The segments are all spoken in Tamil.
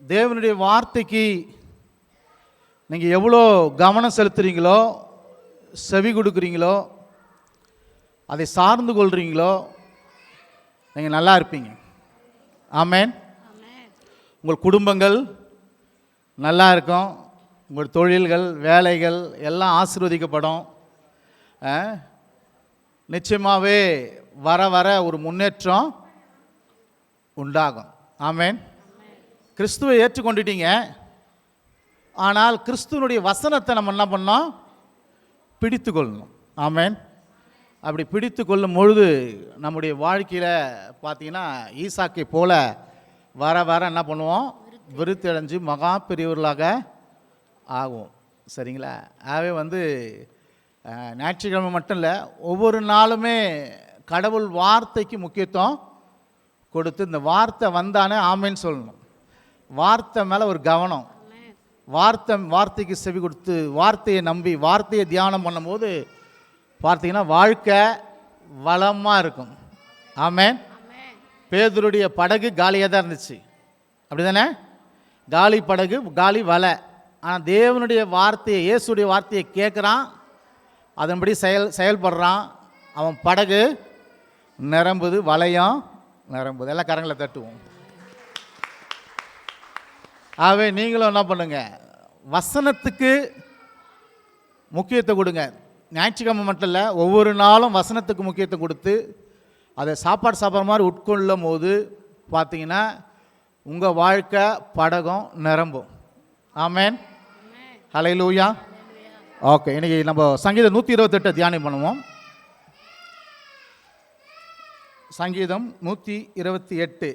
தேவனுடைய வார்த்தைக்கு நீங்கள் எவ்வளோ கவனம் செலுத்துறீங்களோ, செவி கொடுக்குறீங்களோ, அதை சார்ந்து கொள்கிறீங்களோ, நீங்கள் நல்லா இருப்பீங்க. ஆமென். உங்கள் குடும்பங்கள் நல்லா இருக்கும், உங்கள் தொழில்கள், வேலைகள் எல்லாம் ஆசீர்வதிக்கப்படும். நிச்சயமாகவே வர வர ஒரு முன்னேற்றம் உண்டாகும். ஆமென். கிறிஸ்துவை ஏற்றுக்கொண்டுட்டீங்க, ஆனால் கிறிஸ்துவனுடைய வசனத்தை நம்ம என்ன பண்ணோம்? பிடித்து கொள்ளணும். ஆமென். அப்படி பிடித்து கொள்ளும் பொழுது நம்முடைய வாழ்க்கையில் பார்த்தீங்கன்னா ஈசாக்கை போல வர வர என்ன பண்ணுவோம்? விருத்தி அடைஞ்சு மகா பெரியவர்களாக ஆகும். சரிங்களா? ஆகவே ஞாயிற்றுக்கிழமை மட்டும் இல்லை, ஒவ்வொரு நாளுமே கடவுள் வார்த்தைக்கு முக்கியத்துவம் கொடுத்து இந்த வார்த்தை வந்தானே ஆமேன்னு சொல்லணும். வார்த்தை மேலே ஒரு கவனம், வார்த்தைக்கு செவி கொடுத்து வார்த்தையை நம்பி வார்த்தையை தியானம் பண்ணும்போது பார்த்தீங்கன்னா வாழ்க்கை வளமாக இருக்கும். ஆமென். பேதுருடைய படகு காலியாக தான் இருந்துச்சு, அப்படி தானே? காலி படகு, காலி வலை. ஆனால் தேவனுடைய வார்த்தையை, இயேசுடைய வார்த்தையை கேட்குறான், அதன்படி செயல்படுறான், அவன் படகு நிரம்புது, வலையும் நிரம்புது. எல்லாம் கரங்களை தட்டுவோம். ஆகவே நீங்களும் என்ன பண்ணுங்க? வசனத்துக்கு முக்கியத்துவம் கொடுங்க. ஞாயிற்றுக்கிழமை மட்டும் இல்லை, ஒவ்வொரு நாளும் வசனத்துக்கு முக்கியத்துவம் கொடுத்து அதை சாப்பாடு மாதிரி உட்கொள்ளும் போது பார்த்தீங்கன்னா உங்கள் வாழ்க்கை படகம் நிரம்பும். ஆமென். ஹல்லேலூயா. ஓகே, இன்னைக்கு நம்ம சங்கீதம் 128 தியானம் பண்ணுவோம். சங்கீதம் 128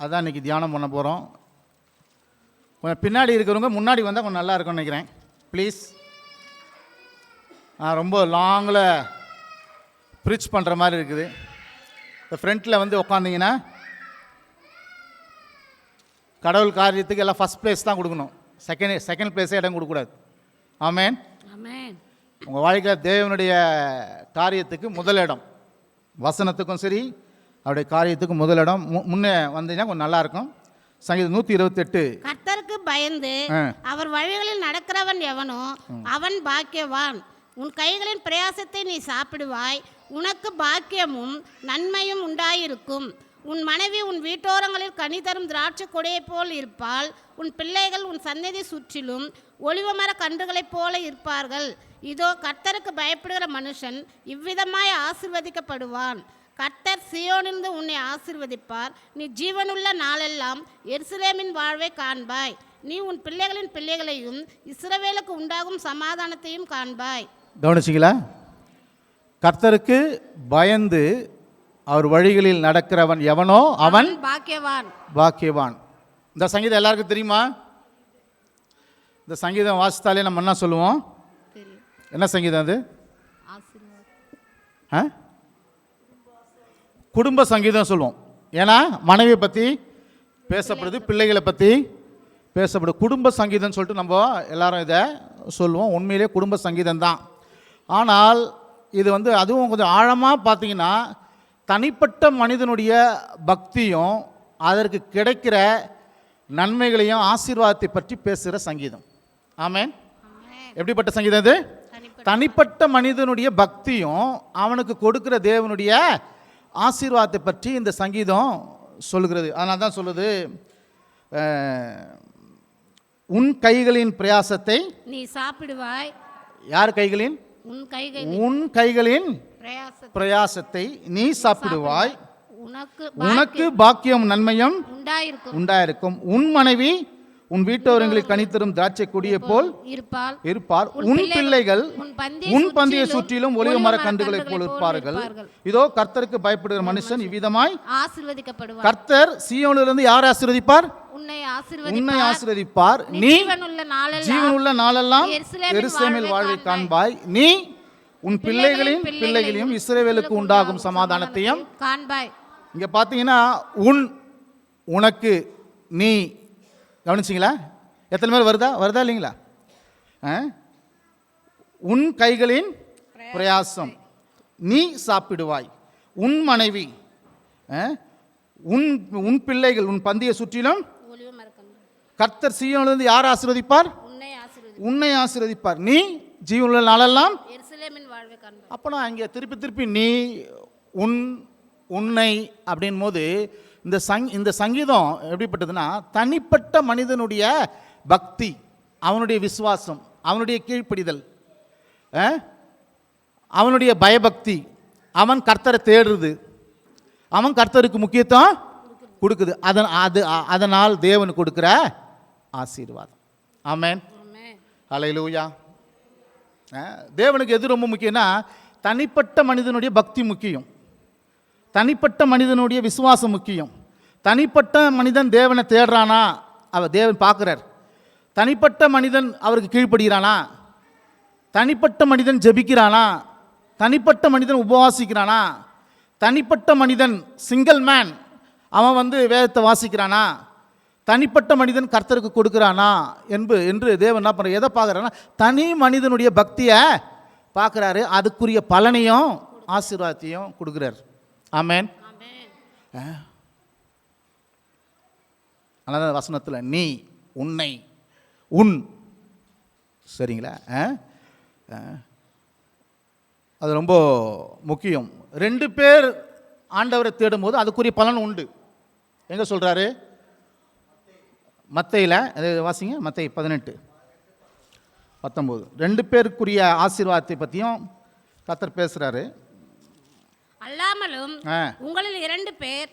அதான் இன்னைக்கு தியானம் பண்ண போகிறோம். கொஞ்சம் பின்னாடி இருக்கிறவங்க முன்னாடி வந்தால் கொஞ்சம் நல்லா இருக்கும்னு நினைக்கிறேன். ப்ளீஸ். ரொம்ப லாங்கில் ப்ரீச் பண்ணுற மாதிரி இருக்குது. இந்த ஃப்ரண்ட்டில் உட்காந்திங்கன்னா கடவுள் காரியத்துக்கு எல்லாம் ஃபஸ்ட் ப்ளேஸ் தான் கொடுக்கணும், செகண்ட் ப்ளேஸே இடம் கொடுக்கக்கூடாது. ஆமென். உங்கள் வாழ்க்கையில் தேவனுடைய காரியத்துக்கு முதலிடம், வசனத்துக்கும் சரி அவருடைய காரியத்துக்கும் முதலிடம். முன்னே வந்தீங்கன்னா கொஞ்சம் நல்லாயிருக்கும். சங்கீதம் 128. கர்த்தருக்கு பயந்து அவர் வழிகளில் நடக்கிறவன் எவனோ அவன் பாக்கியவான். உன் கைகளின் பிரயாசத்தை நீ சாப்பிடுவாய், உனக்கு பாக்கியமும் நன்மையும் உண்டாயிருக்கும். உன் மனைவி உன் வீட்டோரங்களில் கனி தரும் திராட்சை கொடையைப் போல் இருப்பாள். உன் பிள்ளைகள் உன் சன்னதி சுற்றிலும் ஒலிவமர கன்றுகளைப் போல இருப்பார்கள். இதோ கர்த்தருக்கு பயப்படுகிற மனுஷன் இவ்விதமாய் ஆசீர்வதிக்கப்படுவான். கர்த்தர் சீயோனிலிருந்து உன்னை ஆசீர்வதிப்பார். நீ ஜீவனுள்ள நாளெல்லாம் எருசலேமின் வாழ்வை காண்பாய். நீ உன் பிள்ளைகளின் பிள்ளைகளையும் இஸ்ரவேலுக்கு உண்டாகும் சமாதானத்தையும் காண்பாய். கவனிச்சிங்களா? கர்த்தருக்கு பயந்து அவர் வழிகளில் நடக்கிறவன் எவனோ அவன் பாக்கியவான். பாக்கியவான். இந்த சங்கீதம் எல்லாருக்கும் தெரியுமா? இந்த சங்கீதம் வாசித்தாலே நம்ம என்ன சொல்லுவோம்? என்ன சங்கீதம் அது? குடும்ப சங்கீதம் சொல்லுவோம். ஏன்னா மனைவியை பற்றி பேசப்படுது, பிள்ளைகளை பற்றி பேசப்படுது. குடும்ப சங்கீதம் சொல்லிட்டு நம்ம எல்லாரும் இதை சொல்லுவோம். உண்மையிலே குடும்ப சங்கீதம் தான். ஆனால் இது அதுவும் கொஞ்சம் ஆழமாக பார்த்தீங்கன்னா தனிப்பட்ட மனிதனுடைய பக்தியும் அதற்கு கிடைக்கிற நன்மைகளையும் ஆசீர்வாதத்தை பற்றி பேசுகிற சங்கீதம். ஆமென். எப்படிப்பட்ட சங்கீதம் அது? தனிப்பட்ட மனிதனுடைய பக்தியும் அவனுக்கு கொடுக்கிற தேவனுடைய ஆசீர்வாதத்தை பற்றி இந்த சங்கீதம் சொல்லுகிறது. அதனால தான் சொல்லுது, உன் கைகளின் பிரயாசத்தை நீ சாப்பிடுவாய். யார் கைகளின்? உன் கைகளின் பிரயாசத்தை நீ சாப்பிடுவாய், உனக்கு பாக்கியம் நன்மையும் உண்டாயிருக்கும். உன் மனைவி உன் வீட்டோரங்களில் கனித்தரும் திராட்சை கொடியை போல் இருப்பார். உன் பிள்ளைகள் உன் பந்தியை சுற்றிலும் ஒலிவ மர கன்றுகளைப் போல் இருப்பார்கள். இதோ கர்த்தருக்கு பயப்படுகிற மனுஷன் இவ்விதமாய் ஆசீர்வதிக்கப்படுவார். கர்த்தர் சீயோனிலிருந்து யாரை ஆசீர்வதிப்பார்? உன்னை ஆசீர்வதிப்பார். நீ ஜீவனுள்ள நாளெல்லாம் எருசலேமில் வாழ்வை காண்பாய். நீ உன் பிள்ளைகளின் பிள்ளைகளையும் இஸ்ரவேலுக்கு உண்டாகும் சமாதானத்தையும் காண்பாய். இங்க பாத்தீங்கன்னா உனக்கு, நீ. கவனிச்சிங்களா? எத்தனை பேர் வருதா இல்லைங்களா? உன் கைகளின் பிரயாசம் நீ சாப்பிடுவாய். உன் மனைவி உன் உன் பிள்ளைகள் உன் பந்தியை சுற்றிலும் ஒலிவ மரக்கன்று கர்த்தர் சீயோனிலிருந்து யார் ஆசீர்வதிப்பார்? உன்னை ஆசீர்வதி உன்னை ஆசீர்வதிப்பார். நீ ஜீவனுள்ள நாளெல்லாம். எருசலேமின் வாழ்வை காண்பாய். அப்போ நான் இங்கே திருப்பி திருப்பி நீ உன் உன்னை அப்படின் போது இந்த சங்கீதம் எப்படிப்பட்டதுன்னா தனிப்பட்ட மனிதனுடைய பக்தி, அவனுடைய விசுவாசம், அவனுடைய கீழ்ப்படிதல், அவனுடைய பயபக்தி, அவன் கர்த்தரை தேடுறது, அவன் கர்த்தருக்கு முக்கியத்துவம் கொடுக்குது. அதனால் தேவன் கொடுக்குற ஆசீர்வாதம். ஆமென். ஹல்லேலூயா. தேவனுக்கு எது ரொம்ப முக்கியம்னா தனிப்பட்ட மனிதனுடைய பக்தி முக்கியம், தனிப்பட்ட மனிதனுடைய விசுவாசம் முக்கியம். தனிப்பட்ட மனிதன் தேவனை தேடுறானா, அவர் தேவன் பார்க்குறார். தனிப்பட்ட மனிதன் அவருக்கு கீழ்ப்படுகிறானா, தனிப்பட்ட மனிதன் ஜெபிக்கிறானா, தனிப்பட்ட மனிதன் உபவாசிக்கிறானா, தனிப்பட்ட மனிதன் சிங்கிள் மேன் அவன் வேதத்தை வாசிக்கிறானா, தனிப்பட்ட மனிதன் கர்த்தருக்கு கொடுக்குறானா என்று தேவன் என்ன பண்ணுற எதை பார்க்குறான்னா தனி மனிதனுடைய பக்தியை பார்க்குறாரு. அதுக்குரிய பலனையும் ஆசீர்வாதத்தையும் கொடுக்குறார். ஆமென். அதனால் வசனத்தில் நீ உன்னை உன் சரிங்களா, அது ரொம்ப முக்கியம். 2 பேர் ஆண்டவரை தேடும்போது அதுக்குரிய பலன் உண்டு. எங்கே சொல்கிறாரு? மத்தையில் அது வாசிங்க, மத்தை 18:19. 2 பேருக்குரிய ஆசீர்வாதத்தை பற்றியும் கர்த்தர் பேசுகிறாரு. அல்லாமலும் உங்களில் 2 பேர்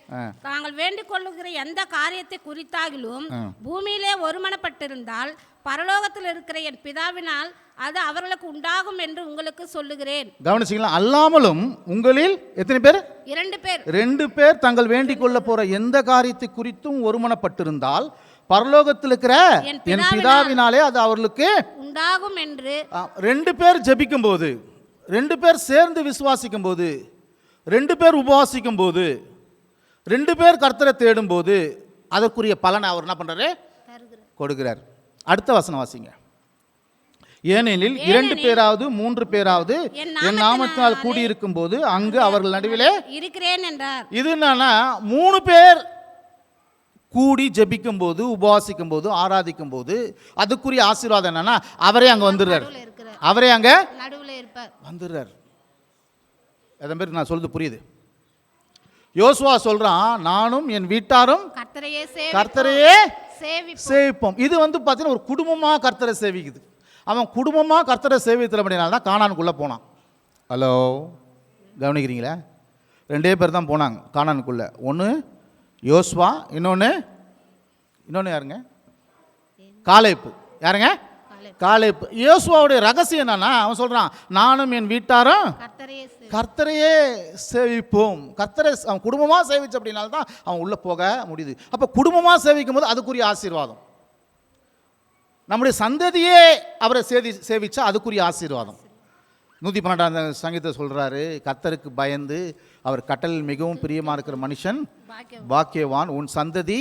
தாங்கள் வேண்டிக் கொள்ளுகிற எந்த காரியத்தை குறித்தாகிலும் பூமியிலே ஒருமனப்பட்டிருந்தால் பரலோகத்தில் இருக்கிற என் பிதாவினால் அது அவர்களுக்கு உண்டாகும் என்று உங்களுக்கு சொல்லுகிறேன். கவனிச்சிங்களா? அல்லாமலும் உங்களில் எத்தனை பேர்? 2 பேர். 2 பேர் தங்கள் வேண்டிக் கொள்ள போற எந்த காரியத்தை குறித்தும் ஒருமனப்பட்டிருந்தால் பரலோகத்தில் இருக்கிற என் பிதாவினாலே அது அவர்களுக்கு உண்டாகும் என்று. 2 பேர் ஜெபிக்கும் போது, 2 பேர் சேர்ந்து விசுவாசிக்கும் போது, 2 பேர் உபவாசிக்கும் போது, 2 பேர் கர்த்தரை தேடும் போது அதற்குரிய பலனை அவர் என்ன பண்றாரு? கொடுக்கிறார். அடுத்த வசனம் வாசிங்க. ஏனெனில் 2 பேராவது 3 பேராவது என் நாமத்தினால் கூடியிருக்கும் போது அங்கு அவர்கள் நடுவிலே இருக்கிறேன் என்றார். இது என்னன்னா 3 பேர் கூடி ஜெபிக்கும் போது, உபவாசிக்கும் போது, ஆராதிக்கும் போது அதுக்குரிய ஆசீர்வாதம் என்னன்னா அவரே அங்க வந்துடுறார். அவரே அங்க நடுவுல இருப்பார், வந்துடுறார். அதன் பேருக்கு நான் சொல்றது புரியுது? யோசுவா சொல்றான், நானும் என் வீட்டாரும் கர்த்தரையே சேவிப்போம். இது பார்த்தீங்கன்னா ஒரு குடும்பமா கர்த்தரை சேவிக்குது. அவன் குடும்பமா கர்த்தரை சேவித்தபடினால தான் கானானுக்குள்ள போனான். ஹலோ, கவனிக்கிறீங்களா? 2 பேர் தான் போனாங்க கானானுக்குள்ள. ஒன்று யோசுவா, இன்னொன்று யாருங்க? காலேப்பு. யாருங்க? காலேப்பு. யோசுவாவுடைய ரகசியம் என்னன்னா அவன் சொல்றான், நானும் என் வீட்டாரும் கர்த்தரையே சேவிப்போம். கர்த்தரை அவன் குடும்பமாக சேவிச்ச அப்படின்னால தான் அவன் உள்ளே போக முடியுது. அப்போ குடும்பமாக சேவிக்கும் போது அதுக்குரிய ஆசீர்வாதம். நம்முடைய சந்ததியே அவரை சேவிச்சா அதுக்குரிய ஆசீர்வாதம். 112 சங்கீதத்தை சொல்கிறாரு, கர்த்தருக்கு பயந்து அவர் கட்டளையில் மிகவும் பிரியமாக இருக்கிற மனுஷன் பாக்கியவான். உன் சந்ததி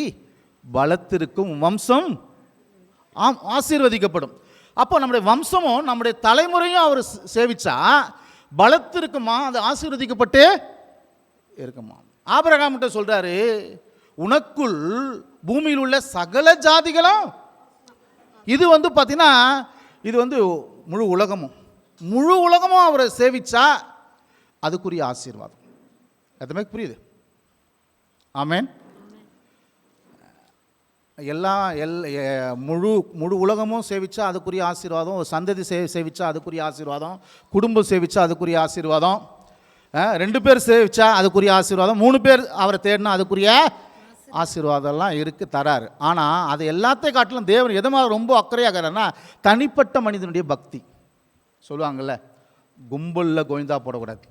பலத்திற்கும் வம்சம் ஆசீர்வதிக்கப்படும். அப்போ நம்முடைய வம்சமும் நம்முடைய தலைமுறையும் அவர் சேவிச்சா பலத்திற்குமா, அது ஆசீர்வதிக்கப்பட்டு இருக்குமா. ஆபிரகாம்கிட்ட சொல்றாரு, உனக்குள் பூமியில் உள்ள சகல ஜாதிகளும். இது பார்த்தீங்கன்னா இது முழு உலகமும் அவரை சேவிச்சா அதுக்குரிய ஆசீர்வாதம். அதுமே புரியுது? ஆமென். முழு உலகமும் சேவிச்சா அதுக்குரிய ஆசீர்வாதம், ஒரு சந்ததி சேவிச்சா அதுக்குரிய ஆசீர்வாதம், குடும்பம் சேவிச்சா அதுக்குரிய ஆசீர்வாதம், 2 பேர் சேவிச்சா அதுக்குரிய ஆசீர்வாதம், 3 பேர் அவரை தேடினா அதுக்குரிய ஆசீர்வாதம்லாம் இருக்குது, தராரு. ஆனால் அது எல்லாத்தையும் காட்டிலும் தேவன் எதமாக ரொம்ப அக்கறையாகிறாருன்னா தனிப்பட்ட மனிதனுடைய பக்தி. சொல்லுவாங்கள்ல, கும்பலில் கோவிந்தா போடக்கூடாது.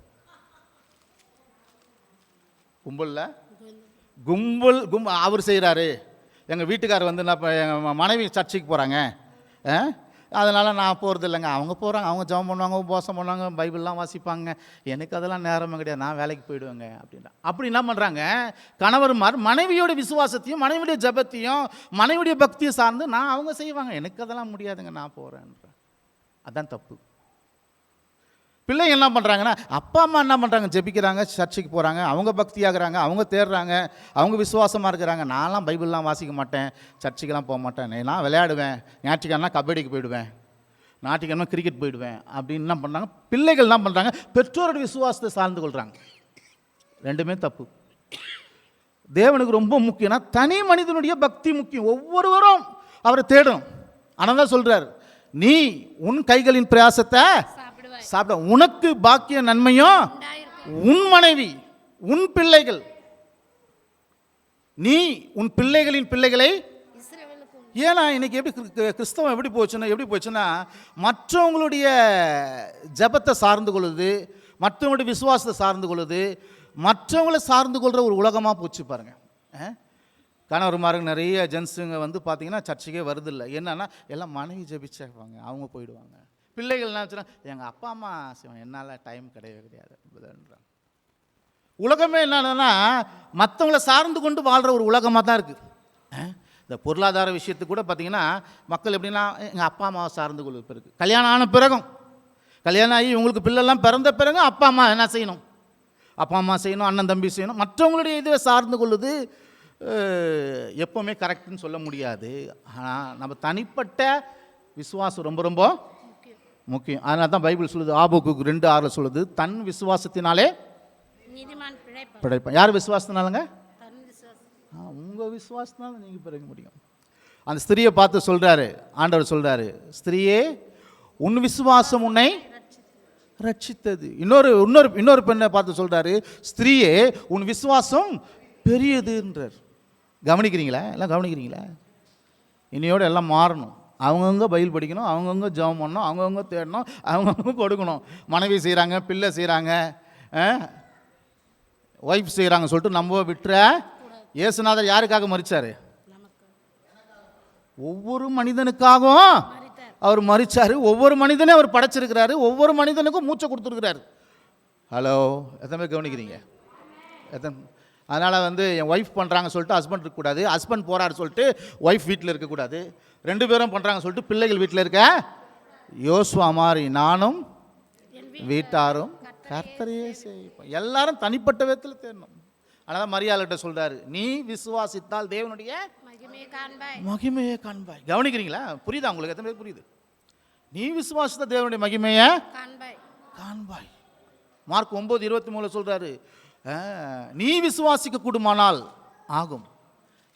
கும்பல் அவர் செய்கிறாரு. எங்கள் வீட்டுக்காரர் எங்கள் மனைவி சர்ச்சுக்கு போகிறாங்க, அதனால் நான் போகிறது இல்லைங்க. அவங்க போகிறாங்க, அவங்க ஜெபம் பண்ணுவாங்க, உபவாசம் பண்ணுவாங்க, பைபிள்லாம் வாசிப்பாங்க. எனக்கு அதெல்லாம் நேரமே கிடையாது, நான் வேலைக்கு போயிடுவேங்க அப்படின்னா. அப்படி என்ன பண்ணுறாங்க, கணவர்மார் மனைவியோட விசுவாசத்தையும் மனைவியுடைய ஜெபத்தையும் மனைவியுடைய பக்தியும் சார்ந்து அவங்க செய்வாங்க. எனக்கு அதெல்லாம் முடியாதுங்க, நான் போகிறேன்ற. அதான் தப்பு. பிள்ளைங்க என்ன பண்ணுறாங்கன்னா, அப்பா அம்மா என்ன பண்ணுறாங்க, ஜெபிக்கிறாங்க, சர்ச்சுக்கு போகிறாங்க, அவங்க பக்தி ஆகுறாங்க, அவங்க தேடுறாங்க, அவங்க விசுவாசமாக இருக்கிறாங்க. நான்லாம் பைபிள்லாம் வாசிக்க மாட்டேன், சர்ச்சுக்கெல்லாம் போக மாட்டேன், நான் விளையாடுவேன், ஞாயிற்றுக்கிழமை கபடிக்கு போயிடுவேன், ஞாயிற்றுக்கிழமை கிரிக்கெட் போயிடுவேன் அப்படின்னு என்ன பண்ணுறாங்க. பிள்ளைகள் என்ன பண்ணுறாங்க, பெற்றோரோட விசுவாசத்தை சார்ந்து கொள்கிறாங்க. ரெண்டுமே தப்பு. தேவனுக்கு ரொம்ப முக்கியம்னா தனி மனிதனுடைய பக்தி முக்கியம். ஒவ்வொருவரும் அவரை தேடணும். ஆனால் தான் சொல்கிறார், நீ உன் கைகளின் பிரயாசத்தை சாப்பிட, உனக்கு பாக்கிய நன்மையும் உன் மனைவி உன் பிள்ளைகள், நீ உன் பிள்ளைகளின் பிள்ளைகளை. ஏன்னா இன்னைக்கு கிறிஸ்தவம் எப்படி போச்சுன்னா மற்றவங்களுடைய ஜபத்தை சார்ந்து கொள்ளுது, மற்றவங்களுடைய விசுவாசத்தை சார்ந்து கொள்ளுது, மற்றவங்களை சார்ந்து கொள்கிற ஒரு உலகமாக போச்சு பாருங்க. கணவர்மாருக்கு நிறைய ஜென்ஸுங்க வந்து பார்த்தீங்கன்னா சர்ச்சுக்கே வருதில்லை. என்னன்னா எல்லாம் மனைவி ஜெபிச்சாங்க, அவங்க போயிடுவாங்க. பிள்ளைகள் என்ன வச்சுன்னா, எங்கள் அப்பா அம்மா என்னால் டைம் கிடையாது. உலகமே என்னன்னா மற்றவங்களை சார்ந்து கொண்டு வாழ்கிற ஒரு உலகமாக தான் இருக்குது. இந்த பொருளாதார விஷயத்துக்கு கூட பார்த்தீங்கன்னா மக்கள் எப்படின்னா எங்கள் அப்பா அம்மாவை சார்ந்து கொள்வது. பிறகு கல்யாணம் ஆன பிறகும், கல்யாணம் ஆகி உங்களுக்கு பிள்ளைலாம் பிறந்த பிறகு அப்பா அம்மா என்ன செய்யணும், அப்பா அம்மா செய்யணும், அண்ணன் தம்பி செய்யணும், மற்றவங்களுடைய இதை சார்ந்து கொள்வது எப்போவுமே கரெக்டுன்னு சொல்ல முடியாது. ஆனால் நம்ம தனிப்பட்ட விசுவாசம் ரொம்ப ரொம்ப முக்கியம். அதனால தான் பைபிள் சொல்லுது, ஆபோக்குக்கு 2:6 சொல்லுது, தன் விசுவாசத்தினாலே பிழைப்பான். யார் விசுவாசத்தினாலங்க? உங்கள் விசுவாசத்தினால நீங்கள் பிழைக்க முடியும். அந்த ஸ்திரியை பார்த்து சொல்கிறாரு, ஆண்டவர் சொல்கிறாரு, ஸ்திரியே உன் விசுவாசம் உன்னை ரட்சித்தது. இன்னொரு பெண்ணை பார்த்து சொல்கிறாரு, ஸ்திரியே உன் விசுவாசம் பெரியதுன்றார். கவனிக்கிறீங்களா? எல்லாம் கவனிக்கிறீங்களா? இனியோடு எல்லாம் மாறணும். அவங்கவுங்க பைபிள் படிக்கணும், அவங்கவுங்க ஜெபம் பண்ணணும், அவங்கவுங்க தேடணும், அவங்கவுங்க கொடுக்கணும். மனைவி செய்கிறாங்க, பிள்ளை செய்கிறாங்க, ஒய்ஃப் செய்கிறாங்க சொல்லிட்டு நம்ம விட்டுற. இயேசுநாதர் யாருக்காக மரிச்சார்? ஒவ்வொரு மனிதனுக்காகவும் அவர் மரிச்சார். ஒவ்வொரு மனிதனையும் அவர் படைச்சிருக்கிறாரு, ஒவ்வொரு மனிதனுக்கும் மூச்சை கொடுத்துருக்கிறாரு. ஹலோ, எத்தனை பேர் கவனிக்கிறீங்க? அதனால் வந்து என் ஒய்ஃப் பண்ணுறாங்க சொல்லிட்டு ஹஸ்பண்ட் இருக்கக்கூடாது, ஹஸ்பண்ட் போகிறாரு சொல்லிட்டு ஒய்ஃப் வீட்டில் இருக்கக்கூடாது, 2 பேரும் பண்ணுறாங்க சொல்லிட்டு பிள்ளைகள் வீட்டில் இருக்க. யோசுவா மாதிரி நானும் வீட்டாரும் கர்த்தரையே செய்வோம். எல்லாரும் தனிப்பட்ட விதத்தில் தேடணும். அதனால் மரியாதைகிட்ட சொல்கிறாரு, நீ விசுவாசித்தால் தேவனுடைய மகிமையை காண்பாய். கவனிக்கிறீங்களா? புரியுதா உங்களுக்கு? எத்தனை பேர் புரியுது? நீ விசுவாசித்த தேவனுடைய மகிமையை காண்பாய். மார்க் 9:23 சொல்கிறாரு, நீ விசுவாசிக்க கூடுமானால் ஆகும்.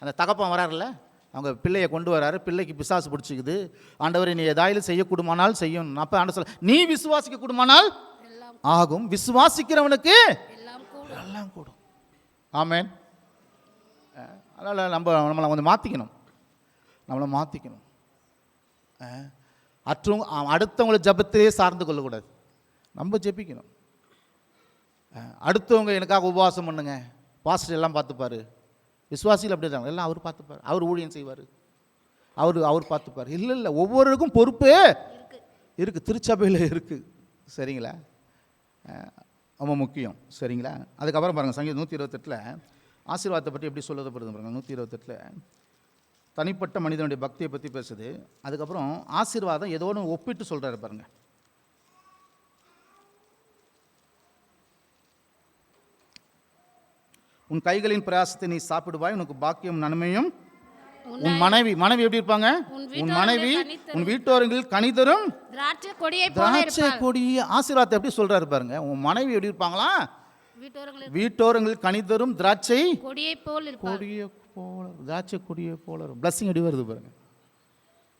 அந்த தகப்பன் வராருல்ல, அவங்க பிள்ளையை கொண்டு வராரு, பிள்ளைக்கு பிசாசு பிடிச்சிக்குது, ஆண்டவரை நீ ஏதாயிலும் செய்யக்கூடுமானால் செய்யணும். அப்போ ஆண்டவர் சொல்ல, நீ விசுவாசிக்க கூடுமானால் ஆகும், விசுவாசிக்கிறவனுக்கு எல்லாம் கூடும். ஆமென். அதனால் நம்மளை கொஞ்சம் மாற்றிக்கணும், நம்மளை மாற்றிக்கணும். அடுத்தவங்களை ஜபத்திலே சார்ந்து கொள்ளக்கூடாது, நம்ம ஜெபிக்கணும். அடுத்தவங்க எனக்காக உபவாசம் பண்ணுங்க, பாஸ்டர் எல்லாம் பார்த்துப்பார். விசுவாசிகள் அப்படி தான், எல்லாம் அவர் பார்த்துப்பார், அவர் ஊழியம் செய்வார், அவர் பார்த்துப்பார். இல்லை, ஒவ்வொருக்கும் பொறுப்பு இருக்குது, திருச்சபையில் இருக்குது. சரிங்களா? ரொம்ப முக்கியம். சரிங்களா? அதுக்கப்புறம் பாருங்கள், சங்கீதம் 128 ஆசீர்வாதத்தை பற்றி எப்படி சொல்லுறது பாருங்கள். 128 தனிப்பட்ட மனிதனுடைய பக்தியை பற்றி பேசுது. அதுக்கப்புறம் ஆசீர்வாதம் ஏதோ ஒன்று ஒப்பிட்டு சொல்கிறாரு பாருங்க. உன் கைகளின் பிரயாசத்தை நீ சாப்பிடுவாய், உனக்கு பாக்கியம் நன்மையும். உன் மனைவி எப்படி இருப்பாங்க? உன் மனைவி உன் வீட்டோரங்களில் கனிதரும் திராட்சை கொடியை. ஆசீர்வாதத்தை எப்படி சொல்றாரு பாருங்க. உன் மனைவி எப்படி இருப்பாங்களா? வீட்டோரங்களில் கனிதரும் திராட்சை கொடியை போல, திராட்சை கொடியை போல. பிளஸிங் எப்படி வருது பாருங்க,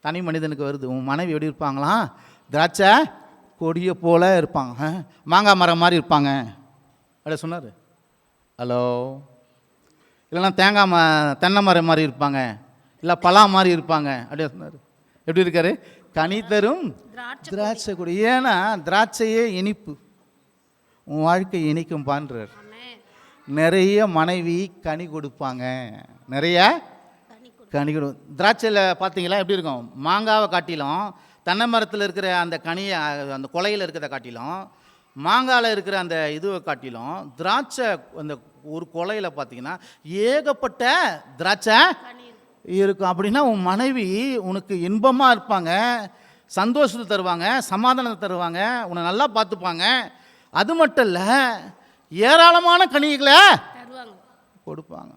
தனி மனிதனுக்கு வருது. உன் மனைவி எப்படி இருப்பாங்களா? திராட்சை கொடியை போல இருப்பாங்க, மாங்காய் மரம் மாதிரி இருப்பாங்க அப்படியே சொன்னார். ஹலோ, இல்லைன்னா தென்னை மரம் மாதிரி இருப்பாங்க, இல்லை பலா மாதிரி இருப்பாங்க அப்படியே சொன்னார். எப்படி இருக்காரு? கனி தரும் திராட்சை கொடி. ஏன்னா திராட்சையே இனிப்பு, உன் வாழ்க்கை இனிக்கும் பான்றார். நிறைய மனைவி கனி கொடுப்பாங்க, நிறைய கனி கொடு. திராட்சையில் பார்த்தீங்களா எப்படி இருக்கும்? மாங்காவை காட்டிலும், தென்னை மரத்தில் இருக்கிற அந்த கனியை, அந்த கொலையில் இருக்கிறத காட்டிலும், மாங்காயில் இருக்கிற அந்த இதுவை காட்டிலும், திராட்சை அந்த ஒரு கொலையில் பார்த்தீங்கன்னா ஏகப்பட்ட திராட்சை இருக்கும். அப்படின்னா உன் மனைவி உனக்கு இன்பமாக இருப்பாங்க, சந்தோஷத்தை தருவாங்க, சமாதானத்தை தருவாங்க, உன்னை நல்லா பார்த்துப்பாங்க. அது மட்டும் இல்லை, ஏராளமான கனிகளை தருவாங்க, கொடுப்பாங்க.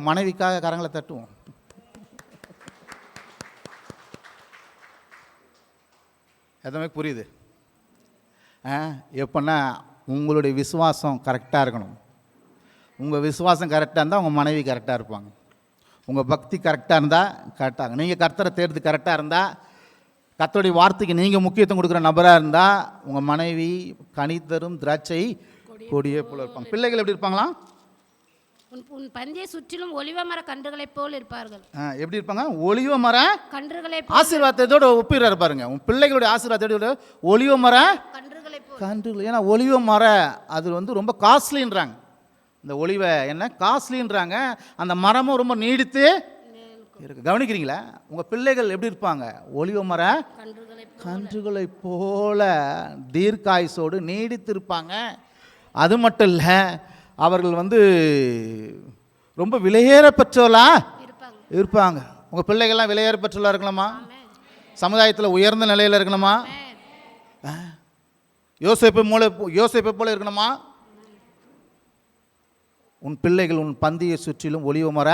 மனைவிக்காக கரங்களை தட்டுவோம். எதுவுமே புரியுது? எப்படின்னா உங்களுடைய விசுவாசம் கரெக்டாக இருக்கணும். உங்கள் விசுவாசம் கரெக்டாக இருந்தால் உங்கள் மனைவி கரெக்டாக இருப்பாங்க. உங்கள் பக்தி கரெக்டாக இருந்தால் கரெக்டாக, நீங்கள் கர்த்தரை தேர்ந்து கரெக்டாக இருந்தால், கர்த்தருடைய வார்த்தைக்கு நீங்கள் முக்கியத்துவம் கொடுக்குற நபராக இருந்தால், உங்கள் மனைவி கனி தரும் திராட்சை கொடியே போல இருப்பாங்க. பிள்ளைகள் எப்படி இருப்பாங்களா? உன் பந்தியை சுற்றிலும் ஒலிவ மர கன்றுகளைப் போல் இருப்பார்கள். எப்படி இருப்பாங்க? ஒலிவ மர கன்றுகளை ஆசீர்வாதத்தோடு ஒப்பிடுறாரு பாருங்க. உன் பிள்ளைகளுடைய ஆசீர்வாதத்தோடு ஒலிவ மர கன்றுகள். ஏன்னா ஒலிவ மர அது வந்து ரொம்ப காஸ்ட்லின்றாங்க. இந்த ஒலிவை என்ன காஸ்ட்லின்றாங்க. அந்த மரமும் ரொம்ப நீடித்து இருக்கு. கவனிக்கிறீங்களா? உங்கள் பிள்ளைகள் எப்படி இருப்பாங்க? ஒலிவ மர கன்றுகளை போல தீர்க்காயுசோடு நீடித்து இருப்பாங்க. அது மட்டும் இல்லை, அவர்கள் வந்து ரொம்ப விலையேற பெற்றோலா இருப்பாங்க. உங்கள் பிள்ளைகள்லாம் விலையேற பெற்றோலா இருக்கணுமா? சமுதாயத்தில் உயர்ந்த நிலையில் இருக்கணுமா? யோசேப்பை போல இருக்கணுமா? உன் பிள்ளைகள் உன் பந்தியை சுற்றிலும் ஒலிவ மர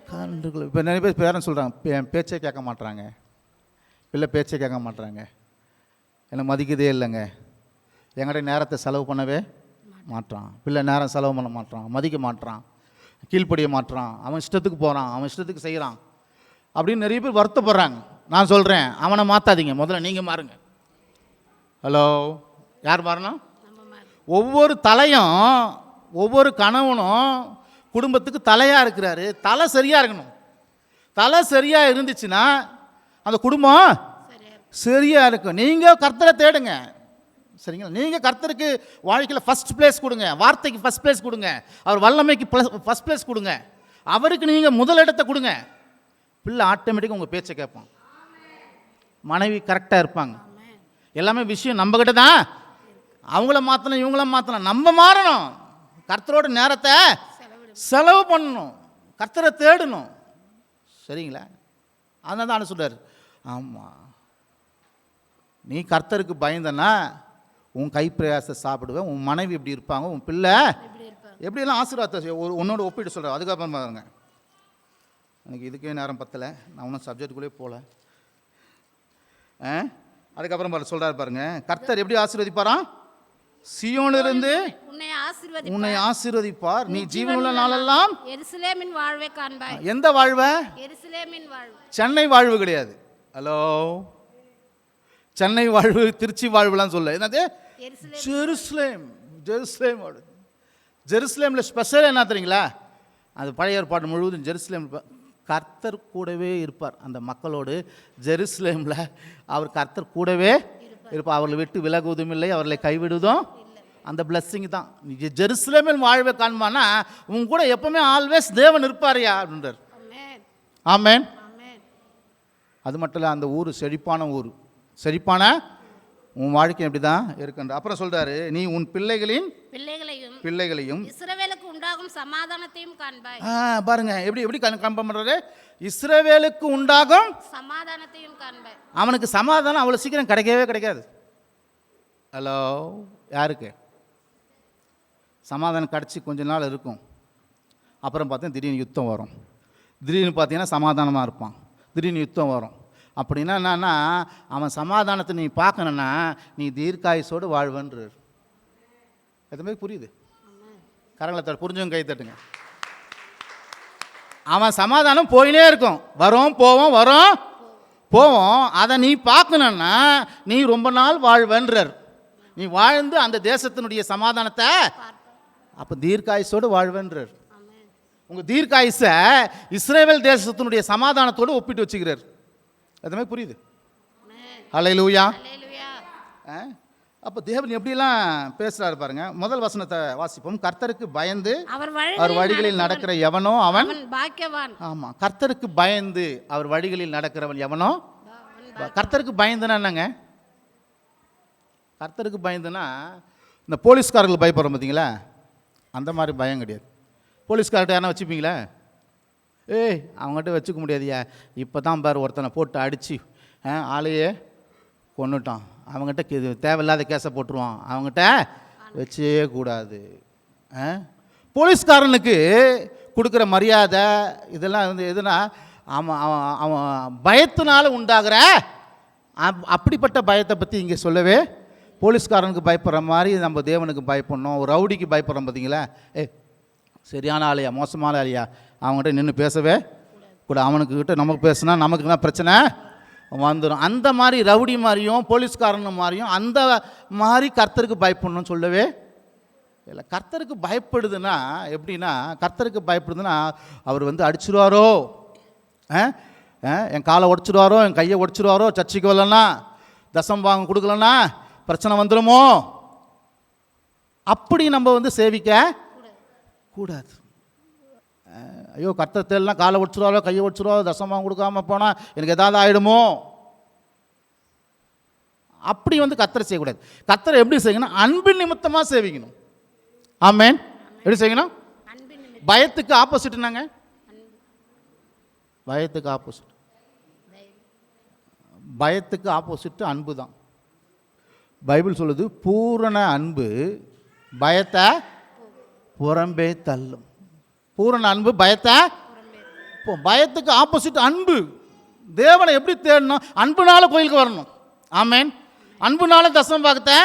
கன்றுகள். இப்போ நிறைய பேர் பேரண்ட்ஸ் சொல்கிறாங்க, பேச்சை கேட்க மாட்டுறாங்க, பிள்ளை பேச்சை கேட்க மாட்டுறாங்க, என்னை மதிக்கதே இல்லைங்க, என்கிட்ட நேரத்தை செலவு பண்ணவே மாட்டான், பிள்ளை நேரம் செலவு பண்ண மாட்டான், மதிக்க மாட்டான், கீழ்ப்படிய மாட்டான், அவன் இஷ்டத்துக்கு போகிறான், அவன் இஷ்டத்துக்கு செய்கிறான் அப்படின்னு நிறைய பேர் வருத்தப்படுறாங்க. நான் சொல்கிறேன், அவனை மாற்றாதீங்க, முதல்ல நீங்கள் மாறுங்க. ஹலோ, யார் மாறணும்? ஒவ்வொரு தலையும் ஒவ்வொரு கணவனும் குடும்பத்துக்கு தலையாக இருக்கிறாரு. தலை சரியாக இருக்கணும். தலை சரியாக இருந்துச்சுன்னா அந்த குடும்பம் சரியாக இருக்கும். நீங்கள் கர்த்தரை தேடுங்க, சரிங்களா? நீங்கள் கர்த்தருக்கு வாழ்க்கையில் ஃபஸ்ட் பிளேஸ் கொடுங்க, வார்த்தைக்கு ஃபஸ்ட் பிளேஸ் கொடுங்க, அவர் வல்லமைக்கு ஃபஸ்ட் பிளேஸ் கொடுங்க, அவருக்கு நீங்கள் முதலிடத்தை கொடுங்க. பிள்ளை ஆட்டோமேட்டிக்காக உங்கள் பேச்சை கேட்பான். மனைவி கரெக்டாக இருப்பாங்க. எல்லாமே விஷயம் நம்மக்கிட்ட தான். அவங்கள மாற்றணும், இவங்கள மாற்றணும், நம்ம மாறணும். கர்த்தரோட நேரத்தை செலவு பண்ணணும், கர்த்தரை தேடணும், சரிங்களா? அதனால தான் சொல்கிறார், ஆமாம், நீ கர்த்தருக்கு பயந்தனா உன் கைப்பிரயாசத்தை சாப்பிடுவேன், உன் மனைவி எப்படி இருப்பாங்க, உன் பிள்ளை எப்படியெல்லாம் ஆசீர்வாதத்தை உன்னோட ஒப்பிட்டு சொல்கிறேன். அதுக்கப்புறம் பாருங்க, எனக்கு இதுக்கே நேரம் பத்தலை, நான் ஒன்றும் சப்ஜெக்டுக்குள்ளே போகல. அதுக்கப்புறம் பாரு சொல்கிறார் பாருங்க, கர்த்தர் எப்படி ஆசீர்வதிப்பாராம்? சீயோனிலிருந்து உன்னை ஆசீர்வதிப்பார், நீ ஜீவனுள்ள நாளெல்லாம் எருசலேமின் வாழ்வை காண்பாய். எந்த வாழ்வை? எருசலேமின் வாழ்வு. சென்னை வாழ்வு கிடையாது. ஹலோ, சென்னை வாழ்வு, திருச்சி வாழ்வுலாம் சொல்ல, என்னது? ஜெருசலேம். ஜெருசலேம் வாழ்வு. ஜெருசலேமில் ஸ்பெஷல் என்ன தெரியுங்களா? அது பழைய ஏற்பாடு முழுவதும் ஜெருசலேம் கர்த்தர் கூடவே இருப்பார். அந்த மக்களோடு ஜெருசலேமில் அவர் கர்த்தர் கூடவே இருப்பார். அவர்களை விட்டு விலகுவதும் இல்லை, அவர்களை கைவிடுவதும். அந்த பிளஸ்ஸிங் தான். நீ ஜெருசலேமில் வாழ்வை காண்பானா உன் கூட எப்பவுமே ஆல்வேஸ் தேவன் இருப்பாரியா அப்படின்றார். ஆமென். அது மட்டும் இல்லை, அந்த ஊர் செழிப்பான ஊர், செழிப்பான உன் வாழ்க்கை எப்படி தான் இருக்குன்ற. அப்புறம் சொல்றாரு, நீ உன் பிள்ளைகளையும் இஸ்ரவேலுக்கு உண்டாகும் சமாதானத்தையும் காண்பாய். பாருங்க எப்படி எப்படி கம்பேர் பண்றாரு. இஸ்ரவேலுக்கு உண்டாகும் சமாதானத்தையும் காண்பாய். அவனுக்கு சமாதானம் அவ்வளவு சீக்கிரம் கிடைக்கவே கிடைக்காது. ஹலோ, யாருக்கு சமாதானம் கிடச்சி கொஞ்ச நாள் இருக்கும், அப்புறம் பார்த்தீங்கன்னா திடீர்னு யுத்தம் வரும். திடீர்னு பார்த்தீங்கன்னா சமாதானமாக இருப்பான், திடீர்னு யுத்தம் வரும். அப்படின்னா என்னன்னா, அவன் சமாதானத்தை நீ பார்க்கணுன்னா நீ தீர்க்காயுசோடு வாழ்வன்றார். எதுவுமே புரியுது? கரங்களை புரிஞ்சவங்க கை தட்டுங்க. அவன் சமாதானம் போயினே இருக்கும், வரும் போவோம், வரும் போவோம். அதை நீ பார்க்கணுன்னா நீ ரொம்ப நாள் வாழ்வன்றார். நீ வாழ்ந்து அந்த தேசத்தினுடைய சமாதானத்தை அப்போ தீர்க்காயுசோடு வாழ்வன்றார். உங்கள் தீர்க்காயுசை இஸ்ரவேல் தேசத்தினுடைய சமாதானத்தோடு ஒப்பிட்டு வச்சுக்கிறார். எதுவுமே புரியுது? ஹல்லேலூயா. அப்போ தேவன் எப்படிலாம் பேசுகிறாரு பாருங்க. முதல் வசனத்தை வாசிப்போம். கர்த்தருக்கு பயந்து அவர் வழிகளில் நடக்கிற எவனோ அவன் பாக்கியவான். ஆமாம், கர்த்தருக்கு பயந்து அவர் வழிகளில் நடக்கிறவன் எவனோ. கர்த்தருக்கு பயந்துன்னா என்னங்க? கர்த்தருக்கு பயந்துன்னா இந்த போலீஸ்காரர்கள் பயப்படுறோம் பார்த்தீங்களா, அந்த மாதிரி பயம் கிடையாது. போலீஸ்கார்ட்ட யாரா வச்சுப்பீங்களா? அவங்ககிட்ட வச்சுக்க முடியாதுயா. இப்போ தான் பாரு ஒருத்தனை போட்டு அடித்து ஆளையே கொண்டுட்டான். அவங்ககிட்ட தேவையில்லாத கேஸை போட்டுருவான். அவங்ககிட்ட வச்சே கூடாது. போலீஸ்காரனுக்கு கொடுக்குற மரியாதை இதெல்லாம் வந்து எதுனா அவன் அவன் பயத்தினால உண்டாகிற அப்படிப்பட்ட பயத்தை பற்றி இங்கே சொல்லவே. போலீஸ்காரனுக்கு பயப்படுற மாதிரி நம்ம தேவனுக்கு பயப்படணும். ஒரு ரவுடிக்கு பயப்படுறோம் பார்த்தீங்களா? சரியான ஆளையா மோசமான ஆளையா அவங்ககிட்ட நின்று பேசவே கூட. அவனுக்கிட்ட நமக்கு பேசுனா நமக்கு தான் பிரச்சனை வந்துடும். அந்த மாதிரி ரவுடி மாதிரியும் போலீஸ்காரனு மாதிரியும் அந்த மாதிரி கர்த்தருக்கு பயப்படணும்னு சொல்லவே இல்லை. கர்த்தருக்கு பயப்படுதுன்னா எப்படின்னா, கர்த்தருக்கு பயப்படுதுன்னா அவர் வந்து அடிச்சிருவாரோ, என் காலை உடச்சிடுவாரோ, என் கையை உடச்சிடுவாரோ, சர்ச்சைக்கு வரலன்னா, தசம் வாங்க கொடுக்கலன்னா பிரச்சனை வந்துடுமோ, அப்படி நம்ம வந்து சேவிக்க கூடாது. ஐயோ கர்த்தர் தேடலாம், காலை உடச்சிடுவாரோ, கையை உடச்சிடுவாரோ, தசம் வாங்க கொடுக்காம போனால் எனக்கு எதாவது ஆகிடுமோ, அப்படி வந்து கர்த்தரை செய்யக்கூடாது. கர்த்தரை எப்படி செய்யணும்? அன்பின் நிமித்தமாக சேவிக்கணும். ஆமென். எப்படி செய்யணும்? பயத்துக்கு ஆப்போசிட் நாங்க, பயத்துக்கு ஆப்போசிட், பயத்துக்கு ஆப்போசிட் அன்பு தான். பைபிள் சொல்லுது, பூரண அன்பு பயத்தை புறம்பே தள்ளும். பூரண அன்பு பயத்தை, பயத்துக்கு ஆப்போசிட் அன்பு. தேவனை எப்படி தேடணும்? அன்புனால கோயிலுக்கு வரணும். ஆமென். அன்புனால தசம பாகத்தை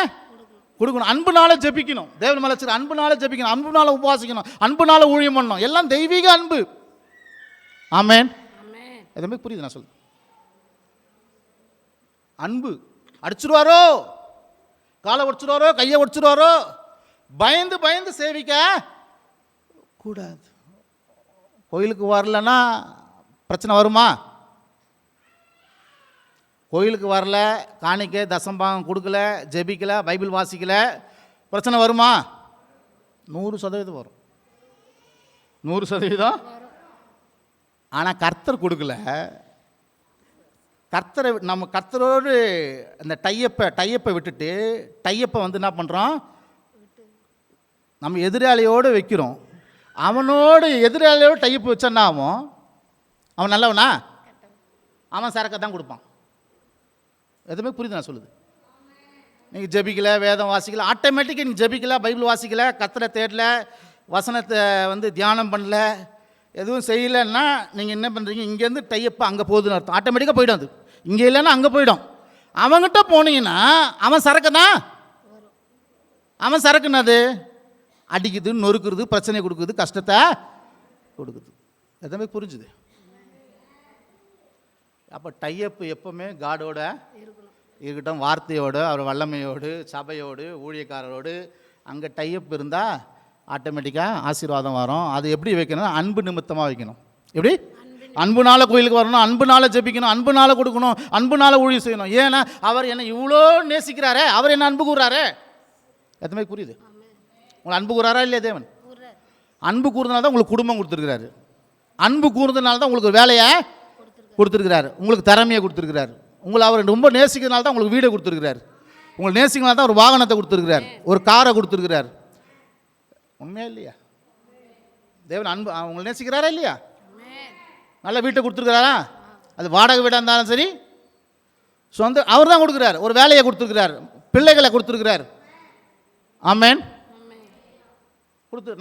கொடுக்கணும், அன்புனால ஜெபிக்கணும், தேவன் மேலே வச்சுருக்க அன்புனால ஜெபிக்கணும், அன்புனால உபவாசிக்கணும், அன்புனால ஊழியம் பண்ணணும். எல்லாம் தெய்வீக அன்பு. ஆமென். எதுவுமே புரியுது நான் சொல்லுவேன். அன்பு அடிச்சிருவாரோ, காலை உடச்சிருவாரோ, கையை உடச்சிருவாரோ, பயந்து பயந்து சேவிக்க கூடாது. கோயிலுக்கு வரலன்னா பிரச்சனை வருமா? கோயிலுக்கு வரல, காணிக்க தசம்பாகம் கொடுக்கல, ஜெபிக்கல, பைபிள் வாசிக்கல, பிரச்சனை வருமா? 100% வரும். 100%. ஆனால் கர்த்தர் கொடுக்கல. கர்த்தரை நம்ம கர்த்தரோடு அந்த டையப்பை விட்டுட்டு டையப்பை வந்து என்ன பண்ணுறோம்? நம்ம எதிராளியோடு வைக்கிறோம். அவனோடு எதிராளியோடு டையப்பு வச்சா ஆகும்? அவன் நல்லவனா? அவன் சரக்கை தான் கொடுப்பான். எதுவுமே புரியுது நான் சொல்லுது. நீங்கள் ஜெபிக்கலை, வேதம் வாசிக்கல, ஆட்டோமேட்டிக்காக நீங்கள் ஜெபிக்கல, பைபிள் வாசிக்கலை, கர்த்தரை தேடல, வசனத்தை வந்து தியானம் பண்ணல, எதுவும் செய்யலைன்னா நீங்கள் என்ன பண்ணுறீங்க? இங்கேருந்து டையப்பா அங்கே போகுதுன்னு அர்த்தம். ஆட்டோமேட்டிக்காக போய்டும். அது இங்கே இல்லைன்னா அங்கே போயிடும். அவங்ககிட்ட போனீங்கன்னா அவன் சரக்கு தான். அவன் சரக்குன்னு அடிக்குது, நொறுக்குறது, பிரச்சனை கொடுக்குது, கஷ்டத்தை கொடுக்குது. எதுவுமே புரிஞ்சுது. அப்போ டையப்பு எப்போவுமே காடோட இருக்கட்டும், வார்த்தையோடு, அவர் வல்லமையோடு, சபையோடு, ஊழியக்காரரோடு. அங்கே டையப் இருந்தால் ஆட்டோமேட்டிக்காக ஆசீர்வாதம் வரும். அது எப்படி வைக்கணும்? அன்பு நிமித்தமாக வைக்கணும். எப்படி? அன்புனால கோயிலுக்கு வரணும், அன்புனால ஜெபிக்கணும், அன்புனால கொடுக்கணும், அன்புனால ஊழியம் செய்யணும். ஏன்னா அவர் என்னை இவ்வளோ நேசிக்கிறாரே, அவர் என்ன அன்பு கூறாரே. எதுவுமே புரியுது? உங்களை அன்பு கூறாரா இல்லையா? தேவன் அன்பு கூறுறதுனால தான் உங்களுக்கு குடும்பம் கொடுத்துருக்கிறாரு. அன்பு கூறுறதுனால தான் உங்களுக்கு வேலையை கொடுத்துருக்கிறாரு, உங்களுக்கு திறமையை கொடுத்துருக்கிறாரு. உங்களை அவர் ரொம்ப நேசிக்கிறதுனால தான் உங்களுக்கு வீடை கொடுத்துருக்கிறார். உங்களை நேசிக்கிறனால தான் ஒரு வாகனத்தை கொடுத்துருக்கிறார், ஒரு காரை கொடுத்துருக்கிறார். உண்மையா இல்லையா? தேவன் அன்பு உங்களை நேசிக்கிறாரா இல்லையா? நல்ல வீட்டை கொடுத்துருக்கிறாரா? அது வாடகை வீடாக இருந்தாலும் சரி, சொந்த அவர் தான் கொடுக்குறார். ஒரு வேலையை கொடுத்துருக்கிறார், பிள்ளைகளை கொடுத்துருக்கிறார். ஆமென்.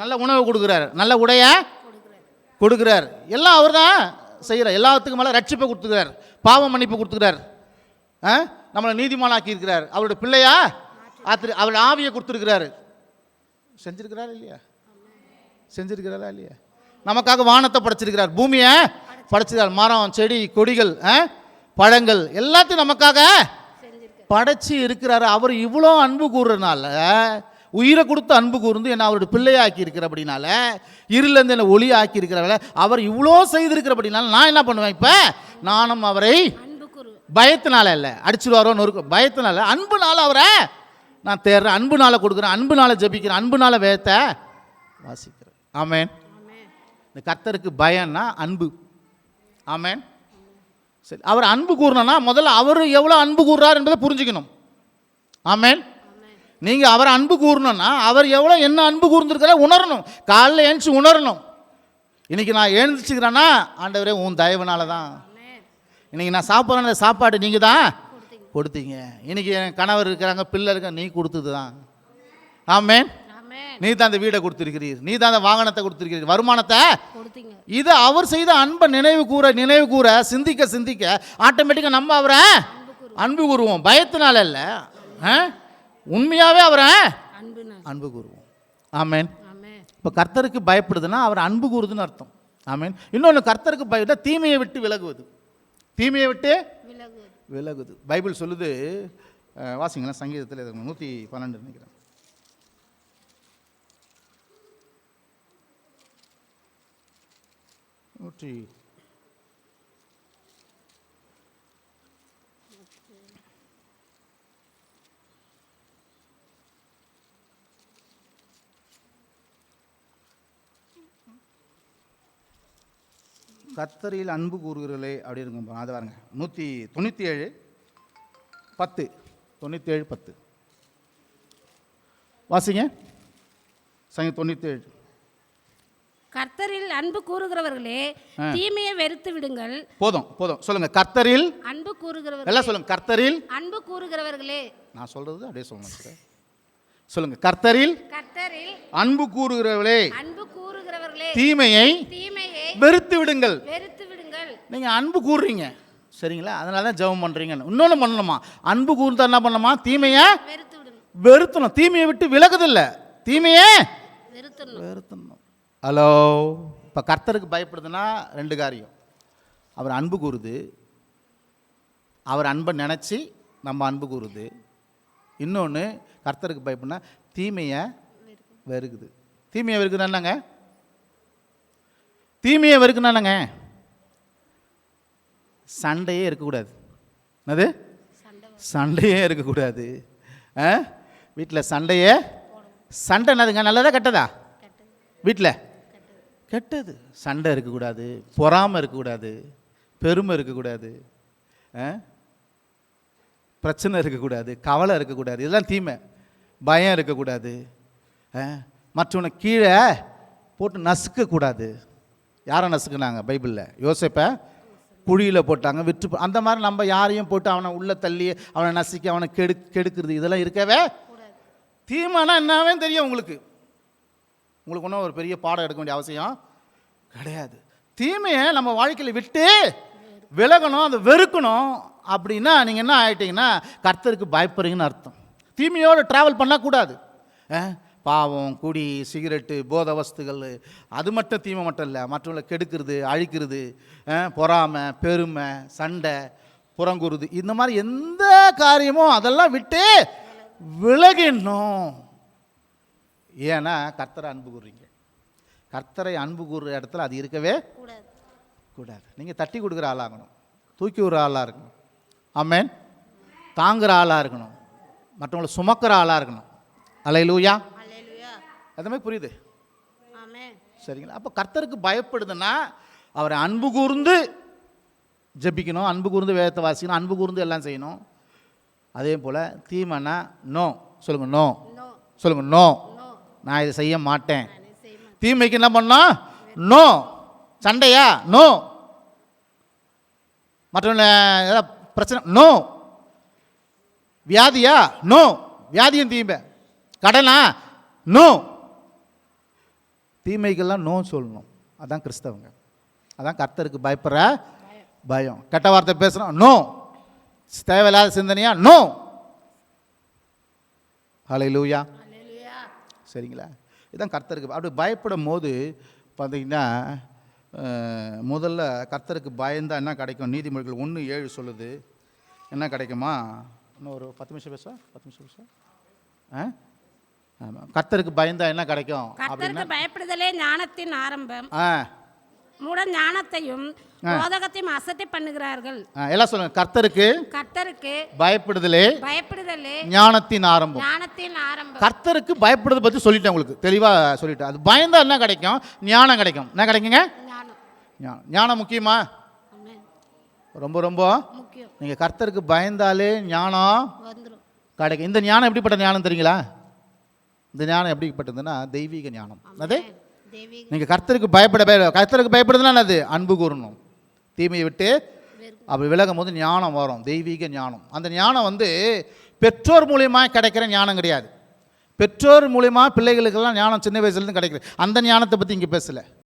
நல்ல உணவு கொடுக்குறார், நல்ல உடைய கொடுக்குறார். எல்லாம் அவர் தான் செய்கிறார். எல்லாத்துக்கும் மேலே ரட்சிப்பை கொடுத்துக்கிறார், பாவ மன்னிப்பு கொடுத்துக்கிறார், நம்மளை நீதிமானாக்கி இருக்கிறார். அவருடைய பிள்ளையா அவருடைய ஆவியை கொடுத்துருக்கிறாரு. செஞ்சிருக்கிறாரா இல்லையா? செஞ்சிருக்கிறாரா இல்லையா? நமக்காக வானத்தை படைச்சிருக்கிறார், பூமியை படைச்சிருக்கார், மரம், செடி, கொடிகள், பழங்கள் எல்லாத்தையும் நமக்காக படைச்சி இருக்கிறாரு. அவர் இவ்வளோ அன்பு கூறுறதுனால, உயிரை கொடுத்து அன்பு கூர்ந்து என்னை அவருடைய பிள்ளையாக்கி இருக்கிற அப்படின்னால, இருளிலேருந்து என்னை ஒளி ஆக்கி இருக்கிறவங்கள அவர் இவ்வளோ செய்திருக்கிற அப்படின்னால நான் என்ன பண்ணுவேன்? இப்போ நானும் அவரை பயத்தினால இல்லை, அடிச்சுடுவாரோ நொறுக்க பயத்தினால, அன்புனால அவரை நான் தேடுறேன், அன்புனால கொடுக்குறேன், அன்புனால ஜெபிக்கிறேன், அன்புனால வேதத்தை வாசிக்கிறேன். ஆமென். இந்த கர்த்தருக்கு பயம்னா அன்பு. ஆமென். சரி, அவர் அன்பு கூறணும்னா முதல்ல அவர் எவ்வளோ அன்பு கூறுறார் என்பதை புரிஞ்சுக்கணும். ஆமென். நீங்கள் அவர் அன்பு கூறணும்னா அவர் எவ்வளோ என்ன அன்பு கூர்ந்துருக்கிற உணரணும். காலையில் எழுந்துச்சு உணரணும். இன்னைக்கு நான் எழுந்துச்சுக்கிறேன்னா ஆண்டவரே உன் தயவுனால தான். இன்னைக்கு நான் சாப்பிட்ற சாப்பாடு நீங்கள் தான் கொடுத்தீங்க. இன்னைக்கு என் கணவர் இருக்கிறாங்க, பிள்ளை இருக்க, நீ கொடுத்தது தான். ஆமென். நீ தான் அந்த வீடை கொடுத்துருக்கிறீர், நீ தான் அந்த வாகனத்தை கொடுத்துருக்கிறீர், வருமானத்தை. இது அவர் செய்த அன்பை நினைவு கூற சிந்திக்க சிந்திக்க ஆட்டோமேட்டிக்காக நம்ம அவரை அன்பு கூறுவோம். பயத்தினால இல்லை, உண்மையாகவே அவரை அன்பு கூறுவோம். ஆமென். இப்போ கர்த்தருக்கு பயப்படுதுன்னா அவர் அன்பு கூறுதுன்னு அர்த்தம். ஆமென். இன்னொன்று, கர்த்தருக்கு பயப்பட தீமையை விட்டு விலகுவது. தீமையை விட்டு விலகுது. பைபிள் சொல்லுது, வாசிங்களா சங்கீதத்தில் 112 நினைக்கிறேன். கர்த்தரில் அன்பு கூறுகிறீர்களே அப்படி இருக்கும். அது பாருங்க 197:10 வாசிங்க. சங்கீதம் 97. கர்த்தரில் அன்பு கூறுகிறவர்களே தீமையை வெறுத்து விடுங்கள். போதும் சொல்லுங்க. கர்த்தரில் அன்பு கூறுகிறவர்களே, எல்லாம் சொல்லுங்க. கர்த்தரில் அன்பு கூறுகிறவர்களே. நான் சொல்றது அப்படியே சொல்லணும். சொல்லுங்க. கர்த்தரில் அன்பு கூறுகிறவர்களே தீமையை வெறுத்து விடுங்கள். நீங்க அன்பு கூறுறீங்க சரிங்களா, அதனால தான் ஜெபம் பண்றீங்க. இன்னொன்று பண்ணணுமா, அன்பு கூர்ந்தா என்ன பண்ணணுமா, தீமையை வெறுத்தணும். தீமையை விட்டு விலகுதில்லை, தீமையை வெறுத்தணும். ஹலோ, இப்போ கர்த்தருக்கு பயப்படுதுன்னா 2 காரியம். அவர் அன்பு கூறுது, அவர் அன்பை நினச்சி நம்ம அன்பு கூறுது. இன்னொன்று, கர்த்தருக்கு பயப்படுனா தீமையை வெறுக்குது. தீமையை வெறுக்குதுன்னா என்னங்க? தீமையை வெறுக்குன்னா என்னங்க? சண்டையே இருக்கக்கூடாது. என்னது? சண்டையே இருக்கக்கூடாது. வீட்டில் சண்டை என்னதுங்க? நல்லதா கெட்டதா? வீட்டில் கெட்டது. சண்டை இருக்கக்கூடாது, பொறாமை இருக்கக்கூடாது, பெருமை இருக்கக்கூடாது, பிரச்சனை இருக்கக்கூடாது, கவலை இருக்கக்கூடாது. இதெல்லாம் தீமை. பயம் இருக்கக்கூடாது, மற்றவனை கீழே போட்டு நசுக்கக்கூடாது. யாரை நசுக்குனாங்க பைபிளில்? யோசேப்பை குழியில் போட்டாங்க, விற்று. அந்த மாதிரி நம்ம யாரையும் போட்டு அவனை உள்ள தள்ளி அவனை நசுக்கி அவனை கெடுக்கிறது இதெல்லாம் இருக்கவே. தீமைனா என்னவே தெரியும் உங்களுக்கு ஒன்றும் ஒரு பெரிய பாடம் எடுக்க வேண்டிய அவசியம் கிடையாது. தீமையை நம்ம வாழ்க்கையில் விட்டு விலகணும், அதை வெறுக்கணும். அப்படின்னா நீங்கள் என்ன ஆகிட்டீங்கன்னா கர்த்தருக்கு பயப்படுறீங்கன்னு அர்த்தம். தீமையோடு ட்ராவல் பண்ணக்கூடாது. பாவம், குடி, சிகரெட்டு, போதை வஸ்துகள், அது மட்டும் தீமை மட்டும் இல்லை, மற்றவங்களை கெடுக்கிறது, அழிக்கிறது, பொறாமை, பெருமை, சண்டை, புறங்குறுது, இந்த மாதிரி எந்த காரியமும் அதெல்லாம் விட்டு விலகிடணும். ஏன்னா கர்த்தரை அன்பு கூறுறீங்க. கர்த்தரை அன்பு கூறுற இடத்துல அது இருக்கவே கூடாது. நீங்கள் தட்டி கொடுக்குற ஆளாகணும், தூக்கி விடுற ஆளாக இருக்கணும். ஆமென். தாங்குகிற ஆளாக இருக்கணும், மற்றவங்களை சுமக்கிற ஆளாக இருக்கணும். அல்லேலூயா. அது மாதிரி புரியுது? சரிங்களா? அப்போ கர்த்தருக்கு பயப்படுதுன்னா அவரை அன்பு கூர்ந்து ஜெபிக்கணும், அன்பு கூர்ந்து வேதத்தை வாசிக்கணும், அன்பு கூர்ந்து எல்லாம் செய்யணும். அதே போல் தீமைன்னா நோ சொல்லுங்க. நோ சொல்லுங்க. நோ, நான் இதை செய்ய மாட்டேன். தீமைக்கு என்ன பண்ணோம்? நோ. சண்டையா? நோ. மற்றவங்க ஏதாவது பிரச்சனை? நோ. வியாதியா? நோ. வியாதியும் தீமை. கடனா? நோ. தீமைக்கெல்லாம் நோ சொல்லணும். அதான் கிறிஸ்தவங்க, அதான் கர்த்தருக்கு பயப்படுற பயம். கெட்ட வார்த்தை பேசுகிறோம், நோ. தேவையில்லாத சிந்தனையா? நோ. ஹல்லேலூயா. சரிங்களா? இதுதான் கர்த்தருக்கு. அப்படி பயப்படும் போது பார்த்தீங்கன்னா முதல்ல கர்த்தருக்கு பயந்தால் என்ன கிடைக்கும்? நீதிமொழிகள் 1:7 சொல்லுது. என்ன கிடைக்குமா? இன்னும் ஒரு 10 நிமிஷம் பேசுவா? 10 நிமிஷம் பேசுவா? ஆமாம். கர்த்தருக்கு பயந்தா என்ன கிடைக்கும்? கர்த்தருக்கு பயப்படுதலே ஞானத்தின் ஆரம்பம். மூட ஞானத்தையும் போதகத்தையும் அசட்டை பண்ணுகிறார்கள். எல்லாம் சொல்லுங்க. கர்த்தருக்கு பயப்படுதலே ஞானத்தின் ஆரம்பம். கர்த்தருக்கு பயப்படுறத பற்றி சொல்லிட்டேன், உங்களுக்கு தெளிவாக சொல்லிட்டேன். அது பயந்தா என்ன கிடைக்கும்? ஞானம் கிடைக்கும். என்ன கிடைக்குங்க? ஞானம் முக்கியமா? ரொம்ப ரொம்ப முக்கியம். நீங்கள் கர்த்தருக்கு பயந்தாலே ஞானம் கிடைக்கும். இந்த ஞானம் எப்படிப்பட்ட ஞானம் தெரியுங்களா? இந்த ஞானம் எப்படிப்பட்டதுன்னா தெய்வீக ஞானம். அது நீங்கள் கர்த்தருக்கு கர்த்தருக்கு பயப்படுதுன்னா என்னது? அன்பு கூறணும், தீமையை விட்டு அப்படி விலகும் போது ஞானம் வரும், தெய்வீக ஞானம். அந்த ஞானம் வந்து பெற்றோர் மூலியமாக கிடைக்கிற ஞானம் கிடையாது. பெற்றோர் மூலியமாக பிள்ளைகளுக்கெல்லாம் ஞானம் சின்ன வயசுலேருந்து கிடைக்கிது. அந்த ஞானத்தை பற்றி இங்கே பேசலை.